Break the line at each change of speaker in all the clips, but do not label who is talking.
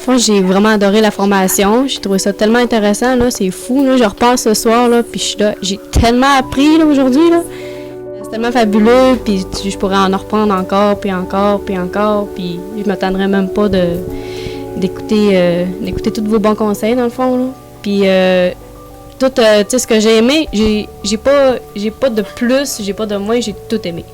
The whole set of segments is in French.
Moi, j'ai vraiment adoré la formation. J'ai trouvé ça tellement intéressant, là. C'est fou, là. Je repasse ce soir, là, puis je suis là. J'ai tellement appris, là, aujourd'hui, là. C'est tellement fabuleux, puis je pourrais en reprendre encore, puis encore, puis encore, puis je m'attendrais même pas d'écouter tous vos bons conseils, dans le fond, là. Puis, tout, tu sais, ce que j'ai aimé, j'ai pas de plus, j'ai pas de moins, j'ai tout aimé.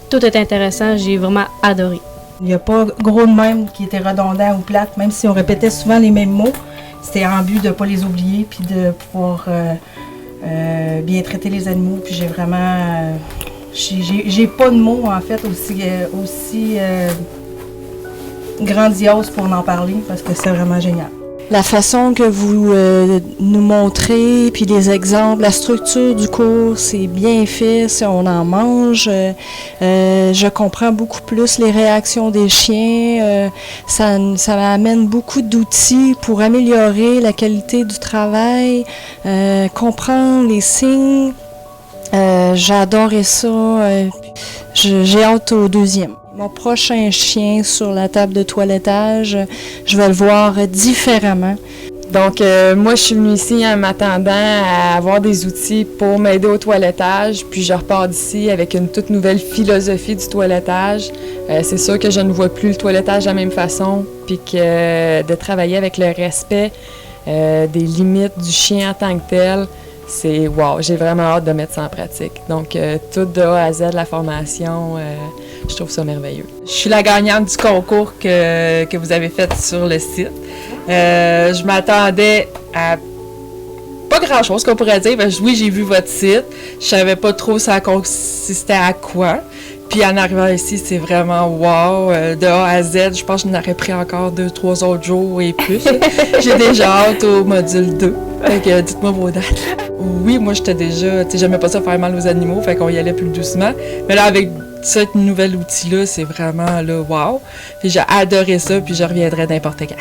Tout est intéressant, j'ai vraiment adoré.
Il n'y a pas gros de même qui était redondant ou plate, même si on répétait souvent les mêmes mots. C'était en but de ne pas les oublier puis de pouvoir bien traiter les animaux. Puis j'ai vraiment... j'ai pas de mots, en fait, aussi grandiose pour en parler parce que c'est vraiment génial.
La façon que vous nous montrez, puis les exemples, la structure du cours, c'est bien fait, si on en mange. Je comprends beaucoup plus les réactions des chiens. Ça m'amène beaucoup d'outils pour améliorer la qualité du travail, comprendre les signes. J'ai adoré ça. J'ai hâte au deuxième. Mon prochain chien sur la table de toilettage, je vais le voir différemment.
Donc, moi, je suis venue ici en m'attendant à avoir des outils pour m'aider au toilettage, puis je repars d'ici avec une toute nouvelle philosophie du toilettage. C'est sûr que je ne vois plus le toilettage de la même façon, puis que de travailler avec le respect des limites du chien en tant que tel, c'est wow, j'ai vraiment hâte de mettre ça en pratique. Donc, tout de A à Z, la formation, je trouve ça merveilleux.
Je suis la gagnante du concours que vous avez fait sur le site. Je m'attendais à pas grand-chose qu'on pourrait dire. Oui, j'ai vu votre site. Je savais pas trop ça consistait à quoi. Puis en arrivant ici, c'est vraiment wow. De A à Z, je pense que je n'aurais pris encore 2-3 autres jours et plus. J'ai déjà hâte au module 2. Fait que dites-moi vos dates. Oui, moi j'étais déjà, tu sais, j'aimais pas ça faire mal aux animaux, fait qu'on y allait plus doucement. Mais là, avec ce nouvel outil-là, c'est vraiment là, wow. Puis j'ai adoré ça, puis je reviendrai n'importe quand.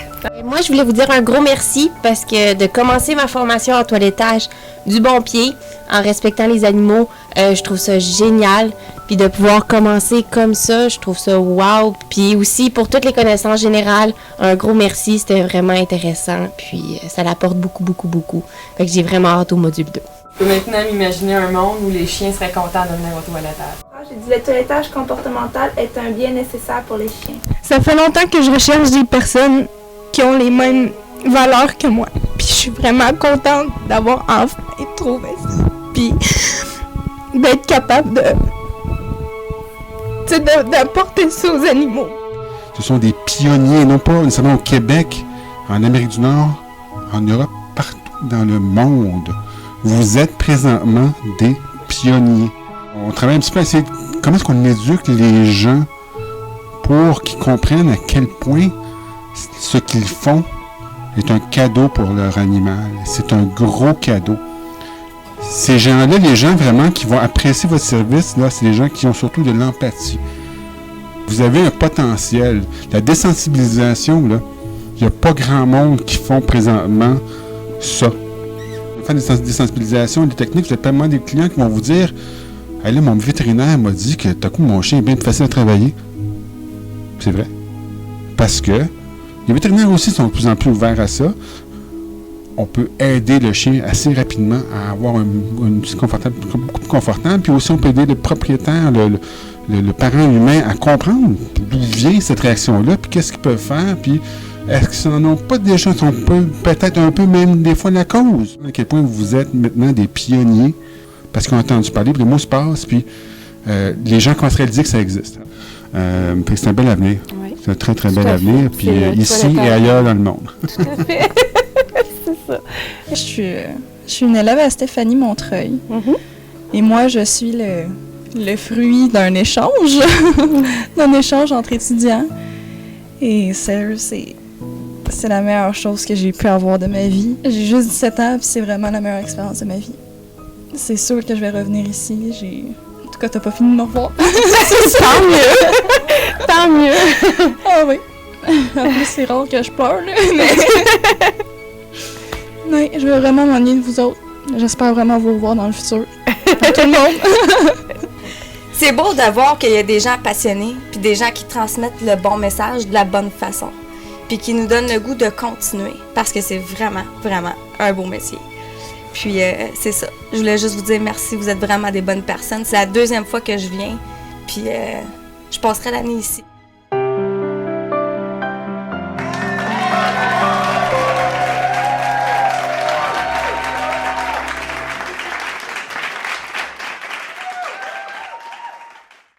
Moi, je voulais vous dire un gros merci parce que de commencer ma formation en toilettage du bon pied, en respectant les animaux, je trouve ça génial. Puis de pouvoir commencer comme ça, je trouve ça wow. Puis aussi, pour toutes les connaissances générales, un gros merci, c'était vraiment intéressant. Puis ça l'apporte beaucoup, beaucoup, beaucoup. Fait que j'ai vraiment hâte au module 2.
Je peux maintenant m'imaginer un monde où les chiens seraient contents de venir au toilettage.
J'ai dit le toilettage comportemental est un bien nécessaire pour les chiens.
Ça fait longtemps que je recherche des personnes qui ont les mêmes valeurs que moi. Puis je suis vraiment contente d'avoir enfin trouvé ça. Puis d'être capable d'apporter ça aux animaux.
Ce sont des pionniers, non pas nécessairement au Québec, en Amérique du Nord, en Europe, partout dans le monde. Vous êtes présentement des pionniers. On travaille un petit peu à essayer comment est-ce qu'on éduque les gens pour qu'ils comprennent à quel point ce qu'ils font est un cadeau pour leur animal. C'est un gros cadeau. Ces gens-là, les gens vraiment qui vont apprécier votre service, là, c'est les gens qui ont surtout de l'empathie. Vous avez un potentiel. La désensibilisation, là, il n'y a pas grand monde qui font présentement ça. Faire des désensibilisations, des techniques, vous avez pas mal des clients qui vont vous dire « Hey, là, mon vétérinaire m'a dit que tout à coup, mon chien est bien plus facile à travailler. » C'est vrai. Parce que les vétérinaires aussi sont de plus en plus ouverts à ça. On peut aider le chien assez rapidement à avoir une vie confortable, beaucoup plus confortable. Puis aussi, on peut aider le propriétaire, le parent humain à comprendre d'où vient cette réaction-là, puis qu'est-ce qu'ils peuvent faire, puis est-ce qu'ils n'en ont pas déjà, sont peut-être un peu même des fois la cause. À quel point vous êtes maintenant des pionniers, parce qu'ils ont entendu parler, puis le mot se passe, puis les gens commenceraient à le dire que ça existe. C'est un bel avenir. Oui. C'est un très, très bel avenir, puis ici et ailleurs dans le monde.
Tout à fait. C'est ça. Je suis une élève à Stéphanie Montreuil. Mm-hmm. Et moi, je suis le fruit d'un échange, entre étudiants. Et sérieux, c'est la meilleure chose que j'ai pu avoir de ma vie. J'ai juste 17 ans, puis c'est vraiment la meilleure expérience de ma vie. C'est sûr que je vais revenir ici. En tout cas, t'as pas fini de me revoir. Tant mieux! Tant mieux! Ah oui! En plus, c'est rare que je pleure, là. Oui, je veux vraiment m'ennuyer de vous autres. J'espère vraiment vous revoir dans le futur. À tout le monde!
C'est beau de voir qu'il y a des gens passionnés, puis des gens qui transmettent le bon message de la bonne façon. puis qui nous donne le goût de continuer, parce que c'est vraiment, vraiment un beau métier. Puis c'est ça. Je voulais juste vous dire merci, vous êtes vraiment des bonnes personnes. C'est la 2e fois que je viens, puis je passerai l'année ici.